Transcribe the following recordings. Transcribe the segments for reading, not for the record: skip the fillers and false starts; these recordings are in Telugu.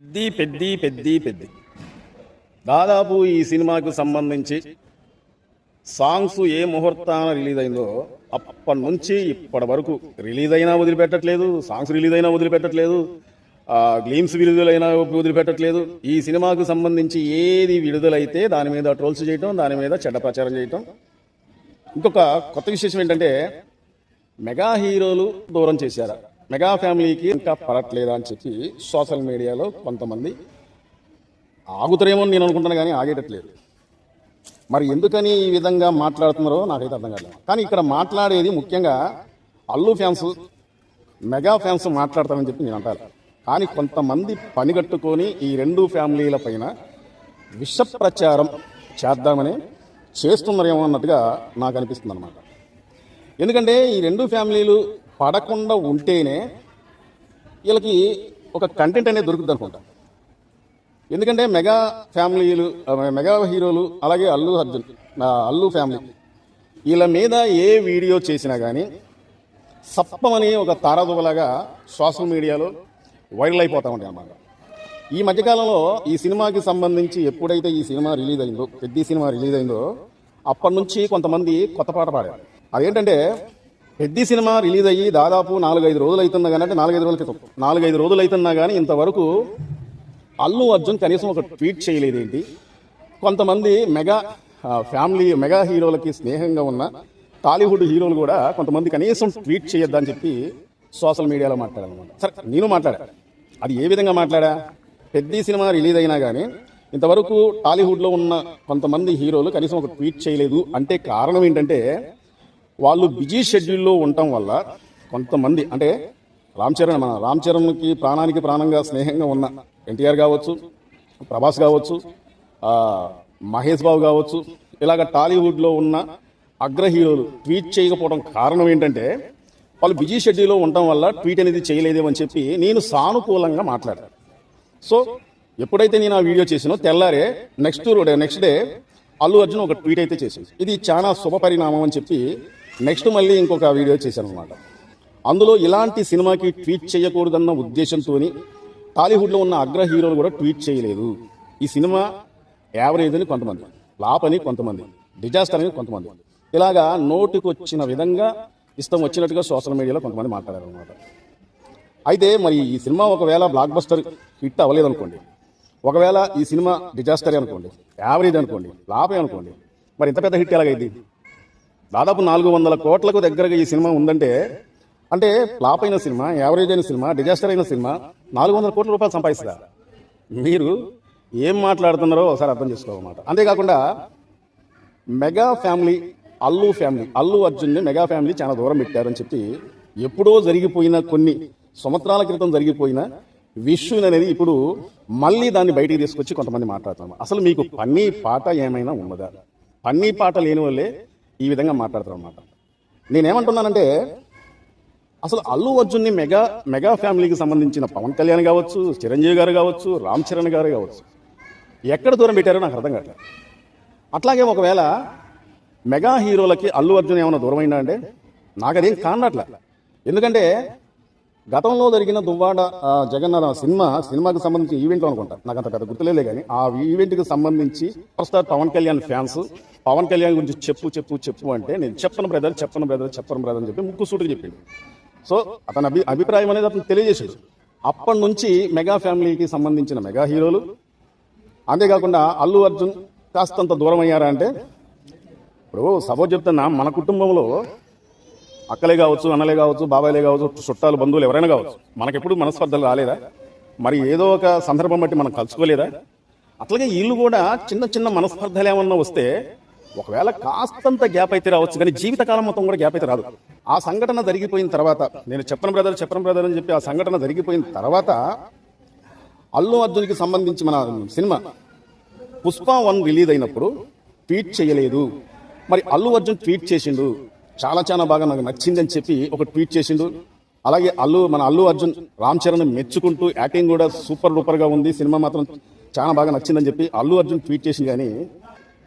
పెద్ది దాదాపు ఈ సినిమాకు సంబంధించి సాంగ్స్ ఏ ముహూర్తాన రిలీజ్ అయిందో అప్పటి నుంచి ఇప్పటి వరకు రిలీజ్ అయినా వదిలిపెట్టట్లేదు, సాంగ్స్ రిలీజ్ అయినా వదిలిపెట్టట్లేదు, గ్లీమ్స్ విడుదలైనా వదిలిపెట్టట్లేదు. ఈ సినిమాకు సంబంధించి ఏది విడుదలైతే దాని మీద ట్రోల్స్ చేయటం, దాని మీద చెడ్డ ప్రచారం చేయటం. ఇంకొక కొత్త విశేషం ఏంటంటే మెగా హీరోలు దూరం చేశారా, మెగా ఫ్యామిలీకి ఇంకా పడట్లేదా అని చెప్పి సోషల్ మీడియాలో కొంతమంది ఆగుతారేమో నేను అనుకుంటున్నా, కానీ ఆగేటట్లేదు. మరి ఎందుకని ఈ విధంగా మాట్లాడుతున్నారో నాకైతే అర్థం కాలేదు. కానీ ఇక్కడ మాట్లాడేది ముఖ్యంగా అల్లు ఫ్యాన్స్, మెగా ఫ్యాన్స్ మాట్లాడతారని చెప్పి నేను అంటాను. కానీ కొంతమంది పనిగట్టుకొని ఈ రెండు ఫ్యామిలీల పైన విష ప్రచారం చేద్దామని చేస్తున్నారేమో అన్నట్టుగా నాకు అనిపిస్తుంది అన్నమాట. ఎందుకంటే ఈ రెండు ఫ్యామిలీలు పడకుండా ఉంటేనే వీళ్ళకి ఒక కంటెంట్ అనేది దొరుకుతుంది అనుకుంటా. ఎందుకంటే మెగా ఫ్యామిలీలు, మెగా హీరోలు, అలాగే అల్లు ఫ్యామిలీ వీళ్ళ మీద ఏ వీడియో చేసినా కానీ సప్పమని ఒక తారాదువలాగా సోషల్ మీడియాలో వైరల్ అయిపోతూ ఉంటాయి అన్నమాట. ఈ మధ్యకాలంలో ఈ సినిమాకి సంబంధించి ఎప్పుడైతే ఈ సినిమా రిలీజ్ అయిందో, పెద్ద సినిమా రిలీజ్ అయిందో, అప్పటి నుంచి కొంతమంది కొత్త పాట పాడారు. అదేంటంటే పెద్ద సినిమా రిలీజ్ అయ్యి దాదాపు 4-5 రోజులు అవుతున్నా కానీ, అంటే 4-5 రోజులు అవుతున్నా కానీ ఇంతవరకు అల్లు అర్జున్ కనీసం ఒక ట్వీట్ చేయలేదేంటి. కొంతమంది మెగా ఫ్యామిలీ, మెగా హీరోలకి స్నేహంగా ఉన్న టాలీవుడ్ హీరోలు కూడా కొంతమంది కనీసం ట్వీట్ చేయొద్దని చెప్పి సోషల్ మీడియాలో మాట్లాడాలన్నమాట. సరే, నేను మాట్లాడా. అది ఏ విధంగా మాట్లాడా, పెద్ద సినిమా రిలీజ్ అయినా కానీ ఇంతవరకు టాలీవుడ్లో ఉన్న కొంతమంది హీరోలు కనీసం ఒక ట్వీట్ చేయలేదు అంటే కారణం ఏంటంటే వాళ్ళు బిజీ షెడ్యూల్లో ఉండటం వల్ల కొంతమంది, అంటే రామ్ చరణ్కి ప్రాణానికి ప్రాణంగా స్నేహంగా ఉన్న ఎన్టీఆర్ కావచ్చు, ప్రభాస్ కావచ్చు, మహేష్ బాబు కావచ్చు, ఇలాగ టాలీవుడ్లో ఉన్న అగ్ర హీరోలు ట్వీట్ చేయకపోవడం కారణం ఏంటంటే వాళ్ళు బిజీ షెడ్యూల్లో ఉండటం వల్ల ట్వీట్ అనేది చేయలేదేమని చెప్పి నేను సానుకూలంగా మాట్లాడాను. సో ఎప్పుడైతే నేను ఆ వీడియో చేసినో తెల్లారే నెక్స్ట్ డే అల్లు అర్జున్ ఒక ట్వీట్ అయితే చేసింది. ఇది చాలా శుభ పరిణామం అని చెప్పి నెక్స్ట్ మళ్ళీ ఇంకొక వీడియో చేశాను అనమాట. అందులో ఇలాంటి సినిమాకి ట్వీట్ చేయకూడదన్న ఉద్దేశంతో టాలీవుడ్లో ఉన్న అగ్ర హీరోలు కూడా ట్వీట్ చేయలేదు. ఈ సినిమా యావరేజ్ అని కొంతమంది, ఫ్లాప్ అని కొంతమంది, డిజాస్టర్ అని కొంతమంది, ఇలాగా నోటికి వచ్చిన విధంగా ఇష్టం వచ్చినట్టుగా సోషల్ మీడియాలో కొంతమంది మాట్లాడారు అనమాట. అయితే మరి ఈ సినిమా ఒకవేళ బ్లాక్ బస్టర్ హిట్ అవ్వలేదు అనుకోండి, ఒకవేళ ఈ సినిమా డిజాస్టర్ అనుకోండి, యావరేజ్ అనుకోండి, ఫ్లాప్ అనుకోండి, మరి ఇంత పెద్ద హిట్ ఎలాగైంది? దాదాపు 400 కోట్లకు దగ్గరగా ఈ సినిమా ఉందంటే, అంటే ఫ్లాప్ అయిన సినిమా, యావరేజ్ అయిన సినిమా, డిజాస్టర్ అయిన సినిమా 400 కోట్ల రూపాయలు సంపాదిస్తుందా? మీరు ఏం మాట్లాడుతున్నారో ఒకసారి అర్థం చేసుకోవాలన్నమాట. అంతేకాకుండా మెగా ఫ్యామిలీ, అల్లు అర్జున్ని మెగా ఫ్యామిలీ చాలా దూరం పెట్టారని చెప్పి ఎప్పుడో జరిగిపోయిన, కొన్ని సంవత్సరాల క్రితం జరిగిపోయిన విషయం అనేది ఇప్పుడు మళ్ళీ దాన్ని బయటికి తీసుకొచ్చి కొంతమంది మాట్లాడుతున్నారు. అసలు మీకు పన్నీ పాట ఏమైనా ఉన్నదా? పన్నీ పాట లేని వాళ్ళే ఈ విధంగా మాట్లాడతారు అన్నమాట. నేనేమంటున్నానంటే అసలు అల్లు అర్జున్ని మెగా ఫ్యామిలీకి సంబంధించిన పవన్ కళ్యాణ్ కావచ్చు, చిరంజీవి గారు కావచ్చు, రామ్ చరణ్ గారు కావచ్చు, ఎక్కడ దూరం పెట్టారో నాకు అర్థం కావట్లేదు. అట్లాగే ఒకవేళ మెగా హీరోలకి అల్లు అర్జున్ ఏమైనా దూరమైందా అంటే నాకు అదేం కానట్లే. ఎందుకంటే గతంలో జరిగిన దువ్వాడ జగన్నాథ సినిమాకి సంబంధించిన ఈవెంట్లో అనుకుంటా, నాకు అంత పెద్ద గుర్తులేదే, కానీ ఆ ఈవెంట్కి సంబంధించి ప్రస్తుతం పవన్ కళ్యాణ్ ఫ్యాన్స్ పవన్ కళ్యాణ్ గురించి చెప్పు అంటే నేను చెప్పను బ్రదర్ అని చెప్పి ముక్కు సూటుగా చెప్పింది. సో అతని అభిప్రాయం అనేది అతను తెలియజేసాడు. అప్పటి నుంచి మెగా ఫ్యామిలీకి సంబంధించిన మెగా హీరోలు, అంతేకాకుండా అల్లు అర్జున్ కాస్తంత దూరం అయ్యారా అంటే, ఇప్పుడు సపోజ్ చెప్తున్నా, మన కుటుంబంలో అక్కలే కావచ్చు, అన్నలే కావచ్చు, బాబాయిలే కావచ్చు, చుట్టాలు, బంధువులు ఎవరైనా కావచ్చు, మనకెప్పుడు మనస్పర్ధలు రాలేదా? మరి ఏదో ఒక సందర్భం బట్టి మనం కలుసుకోలేదా? అట్లాగే వీళ్ళు కూడా చిన్న చిన్న మనస్పర్ధలు ఏమన్నా వస్తే ఒకవేళ కాస్తంత గ్యాప్ అయితే రావచ్చు, కానీ జీవితకాలం మొత్తం కూడా గ్యాప్ అయితే రాదు. ఆ సంఘటన జరిగిపోయిన తర్వాత, నేను చెప్పను బ్రదర్ అని చెప్పి ఆ సంఘటన జరిగిపోయిన తర్వాత అల్లు అర్జున్కి సంబంధించి మన సినిమా పుష్ప 1 రిలీజ్ అయినప్పుడు ట్వీట్ చేయలేదు. మరి అల్లు అర్జున్ ట్వీట్ చేసిండు, చాలా బాగా నాకు నచ్చిందని చెప్పి ఒక ట్వీట్ చేసిండు. అలాగే అల్లు అర్జున్ రామ్ చరణ్ మెచ్చుకుంటూ యాక్టింగ్ కూడా సూపర్ డూపర్గా ఉంది, సినిమా మాత్రం చాలా బాగా నచ్చిందని చెప్పి అల్లు అర్జున్ ట్వీట్ చేసింది. కానీ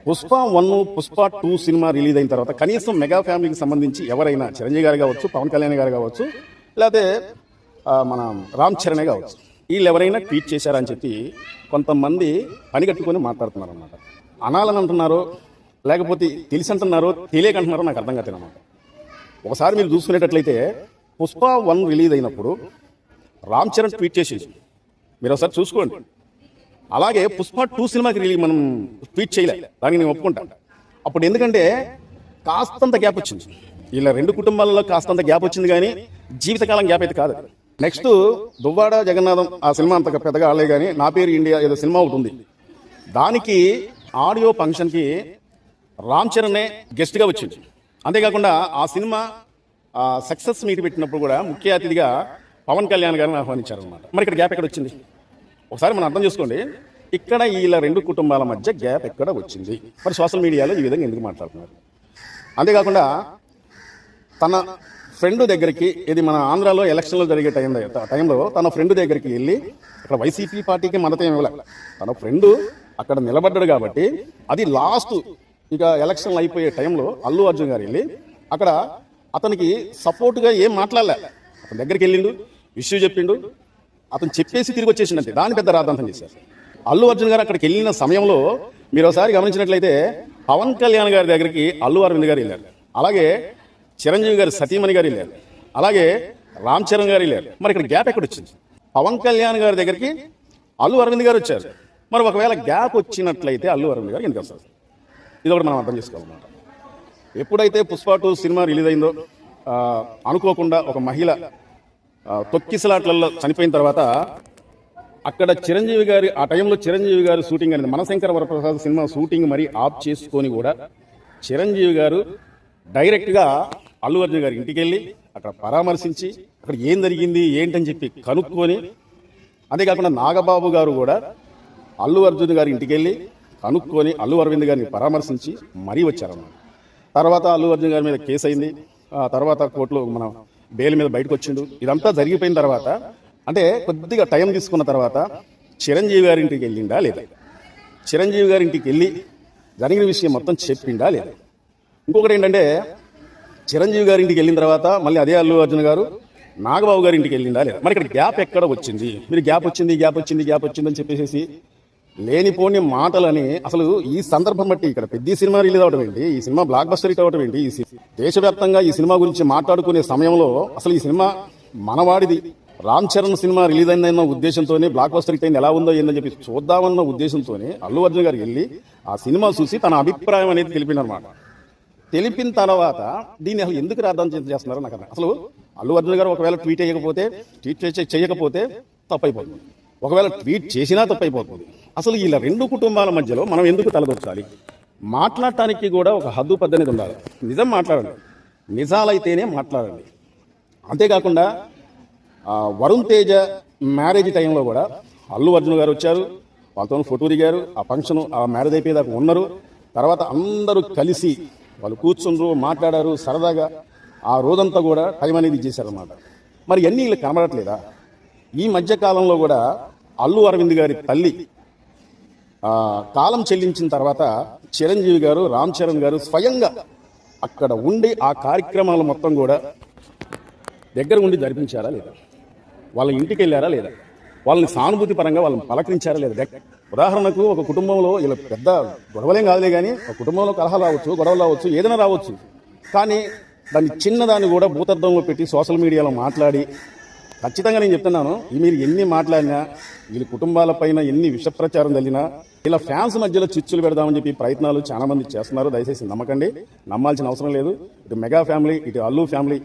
పుష్ప 1, పుష్ప 2 సినిమా రిలీజ్ అయిన తర్వాత కనీసం మెగా ఫ్యామిలీకి సంబంధించి ఎవరైనా, చిరంజీవి గారు కావచ్చు, పవన్ కళ్యాణ్ గారు కావచ్చు, లేకపోతే మన రామ్ చరణే కావచ్చు, వీళ్ళు ఎవరైనా ట్వీట్ చేశారని చెప్పి కొంతమంది పని కట్టుకొని మాట్లాడుతున్నారు అన్నమాట. అనాలని అంటున్నారో లేకపోతే తెలిసి అంటున్నారో తెలియక అంటున్నారో నాకు అర్థం కాదు అన్నమాట. ఒకసారి మీరు చూసుకునేటట్లయితే పుష్ప 1 రిలీజ్ అయినప్పుడు రామ్ చరణ్ ట్వీట్ చేసేసి మీరు ఒకసారి చూసుకోండి. అలాగే పుష్ప 2 సినిమాకి మనం ట్వీట్ చేయలే, దానికి నేను ఒప్పుకుంటాను. అప్పుడు ఎందుకంటే కాస్తంత గ్యాప్ వచ్చింది, ఇలా 2 కుటుంబాలలో కాస్తంత గ్యాప్ వచ్చింది, కానీ జీవితకాలం గ్యాప్ అయితే కాదు. నెక్స్ట్ దువ్వాడ జగన్నాథం ఆ సినిమా అంత పెద్దగా ఆడలే, కానీ నా పేరు ఇండియా ఏదో సినిమా ఒకటి ఉంది, దానికి ఆడియో ఫంక్షన్కి రామ్ చరణే గెస్ట్గా వచ్చింది. అంతేకాకుండా ఆ సినిమా సక్సెస్ మీట్ పెట్టినప్పుడు కూడా ముఖ్య అతిథిగా పవన్ కళ్యాణ్ గారిని ఆహ్వానించారనమాట. మరి ఇక్కడ గ్యాప్ ఎక్కడ వచ్చింది ఒకసారి మనం అర్థం చేసుకోండి. ఇక్కడ వీళ్ళ 2 కుటుంబాల మధ్య గ్యాప్ ఎక్కడ వచ్చింది? మరి సోషల్ మీడియాలో ఈ విధంగా ఎందుకు మాట్లాడుతున్నారు? అంతేకాకుండా తన ఫ్రెండ్ దగ్గరికి, ఇది మన ఆంధ్రాలో ఎలక్షన్లో జరిగే టైంలో తన ఫ్రెండ్ దగ్గరికి వెళ్ళి, అక్కడ వైసీపీ పార్టీకి మద్దతు ఏమి ఇవ్వలేదు, తన ఫ్రెండ్ అక్కడ నిలబడ్డాడు కాబట్టి అది లాస్ట్ ఇక ఎలక్షన్లు అయిపోయే టైంలో అల్లు అర్జున్ గారు వెళ్ళి అక్కడ అతనికి సపోర్ట్గా ఏం మాట్లాడలే, అతని దగ్గరికి వెళ్ళిండు, ఇష్యూ చెప్పిండు, అతను చెప్పేసి తిరిగి వచ్చేసిండంతే. దాని పెద్ద రాద్ధాంతం చేశారు. అల్లు అర్జున్ గారు అక్కడికి వెళ్ళిన సమయంలో మీరు ఒకసారి గమనించినట్లయితే పవన్ కళ్యాణ్ గారి దగ్గరికి అల్లు అరవింద్ గారు వెళ్ళారు, అలాగే చిరంజీవి గారు సతీమణి గారు వెళ్ళారు, అలాగే రామ్ చరణ్ గారు వెళ్ళారు. మరి ఇక్కడ గ్యాప్ ఎక్కడ వచ్చింది? పవన్ కళ్యాణ్ గారి దగ్గరికి అల్లు అరవింద్ గారు వచ్చారు. మరి ఒకవేళ గ్యాప్ వచ్చినట్లయితే అల్లు అరవింద్ గారు ఎందుకు వస్తారు? ఇది ఒకటి మనం అర్థం చేసుకోవాలన్నమాట. ఎప్పుడైతే పుష్ప 2 సినిమా రిలీజ్ అయిందో అనుకోకుండా ఒక మహిళ తొక్కిసలాట్లలో చనిపోయిన తర్వాత అక్కడ చిరంజీవి గారి ఆ టైంలో చిరంజీవి గారు షూటింగ్ అనేది మనశంకర వరప్రసాద్ సినిమా షూటింగ్ మరి ఆఫ్ చేసుకొని కూడా చిరంజీవి గారు డైరెక్ట్గా అల్లు అర్జున్ గారి ఇంటికి వెళ్ళి అక్కడ పరామర్శించి అక్కడ ఏం జరిగింది ఏంటని చెప్పి కనుక్కొని, అంతేకాకుండా నాగబాబు గారు కూడా అల్లు అర్జున్ గారి ఇంటికి వెళ్ళి కనుక్కొని అల్లు అరవింద్ గారిని పరామర్శించి మరీ వచ్చారన్నమాట. తర్వాత అల్లు అర్జున్ గారి మీద కేసు అయింది, తర్వాత కోర్టులో మన బెయిల్ మీద బయటకు వచ్చిండు. ఇదంతా జరిగిపోయిన తర్వాత అంటే కొద్దిగా టైం తీసుకున్న తర్వాత చిరంజీవి గారి ఇంటికి వెళ్ళిండా లేదా, చిరంజీవి గారి ఇంటికి వెళ్ళి జరిగిన విషయం మొత్తం చెప్పిండా లేదా? ఇంకొకటి ఏంటంటే చిరంజీవి గారి ఇంటికి వెళ్ళిన తర్వాత మళ్ళీ అదే అల్లు అర్జున్ గారు నాగబాబు గారి ఇంటికి వెళ్ళిండా లేదా? మరి ఇక్కడ గ్యాప్ ఎక్కడ వచ్చింది? మీరు గ్యాప్ వచ్చింది అని చెప్పేసి లేనిపోని మాటలని అసలు ఈ సందర్భం బట్టి ఇక్కడ పెద్ద సినిమా రిలీజ్ అవడం ఏంటి, ఈ సినిమా బ్లాక్ బస్టర్ హిట్ అవడం ఏంటి, ఈ దేశవ్యాప్తంగా ఈ సినిమా గురించి మాట్లాడుకునే సమయంలో అసలు ఈ సినిమా మనవాడిది, రామ్ చరణ్ సినిమా రిలీజ్ అయిందన్న ఉద్దేశంతోనే బ్లాక్ బస్టర్ హిట్ అయింది, ఎలా ఉందో ఏందని చెప్పి చూద్దామన్న ఉద్దేశంతోనే అల్లు అర్జున్ గారు వెళ్ళి ఆ సినిమా చూసి తన అభిప్రాయం అనేది తెలిపినమాట. తెలిపిన తర్వాత దీన్ని అసలు ఎందుకు రాద్దాం చేస్తున్నారో నాకు అసలు అల్లు అర్జున్ గారు ఒకవేళ ట్వీట్ చేయకపోతే తప్పైపోతుంది, ఒకవేళ ట్వీట్ చేసినా తప్పైపోతుంది. అసలు ఇలా 2 కుటుంబాల మధ్యలో మనం ఎందుకు తలదొచ్చాలి? మాట్లాడటానికి కూడా ఒక హద్దు పద్ధతి ఉండాలి. నిజం మాట్లాడండి, నిజాలైతేనే మాట్లాడండి. అంతేకాకుండా వరుణ్ తేజ మ్యారేజ్ టైంలో కూడా అల్లు అర్జున్ గారు వచ్చారు, వాళ్ళతో ఫోటో దిగారు, ఆ ఫంక్షన్ ఆ మ్యారేజ్ అయిపోయేదాకా ఉన్నారు. తర్వాత అందరూ కలిసి వాళ్ళు కూర్చుండ్రు, మాట్లాడారు సరదాగా. ఆ రోజంతా కూడా టైం అనేది చేశారన్నమాట. మరి అన్నీ వీళ్ళు కనబడట్లేదా? ఈ మధ్య కాలంలో కూడా అల్లు అరవింద్ గారి తల్లి కాలం చెల్లించిన తర్వాత చిరంజీవి గారు రామ్ చరణ్ గారు స్వయంగా అక్కడ ఉండి ఆ కార్యక్రమాలు మొత్తం కూడా దగ్గర ఉండి జరిపించారా లేదా? వాళ్ళ ఇంటికి వెళ్ళారా లేదా? వాళ్ళని సానుభూతి పరంగా వాళ్ళని పలకరించారా లేదా? ఉదాహరణకు ఒక కుటుంబంలో ఇలా పెద్ద గొడవలేం కాదులే, కానీ ఒక కుటుంబంలో కలహాలు రావచ్చు, గొడవలు రావచ్చు, ఏదైనా రావచ్చు, కానీ దాన్ని చిన్నదాన్ని కూడా భూతద్దంలో పెట్టి సోషల్ మీడియాలో మాట్లాడి, ఖచ్చితంగా నేను చెప్తున్నాను, మీరు ఎన్ని మాట్లాడినా వీళ్ళ కుటుంబాలపైన ఎన్ని విష ప్రచారం తల్లినా ఇలా ఫ్యాన్స్ మధ్యలో చిచ్చులు పెడదామని చెప్పి ప్రయత్నాలు చాలా మంది చేస్తున్నారు. దయచేసి నమ్మకండి, నమ్మాల్సిన అవసరం లేదు. ఇటు మెగా ఫ్యామిలీ, ఇటు అల్లు ఫ్యామిలీ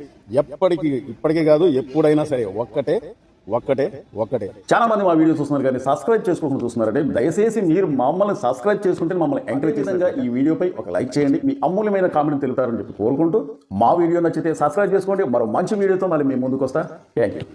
ఇప్పటికే కాదు ఎప్పుడైనా సరే ఒక్కటే. చాలా మంది మా వీడియో చూస్తున్నారు కానీ సబ్స్క్రైబ్ చేసుకోకుండా చూస్తున్నారంటే దయచేసి మీరు మమ్మల్ని సబ్స్క్రైబ్ చేసుకుంటే మమ్మల్ని ఎంకరేజ్ చేసేందుకు ఈ వీడియోపై ఒక లైక్ చేయండి, మీ అమూల్యమైన కామెంట్ తెలుపుతారని చెప్పి కోరుకుంటూ మా వీడియో నచ్చితే సబ్స్క్రైబ్ చేసుకోండి. మరో మంచి వీడియోతో మళ్ళీ మేము ముందుకు వస్తా. Thank you.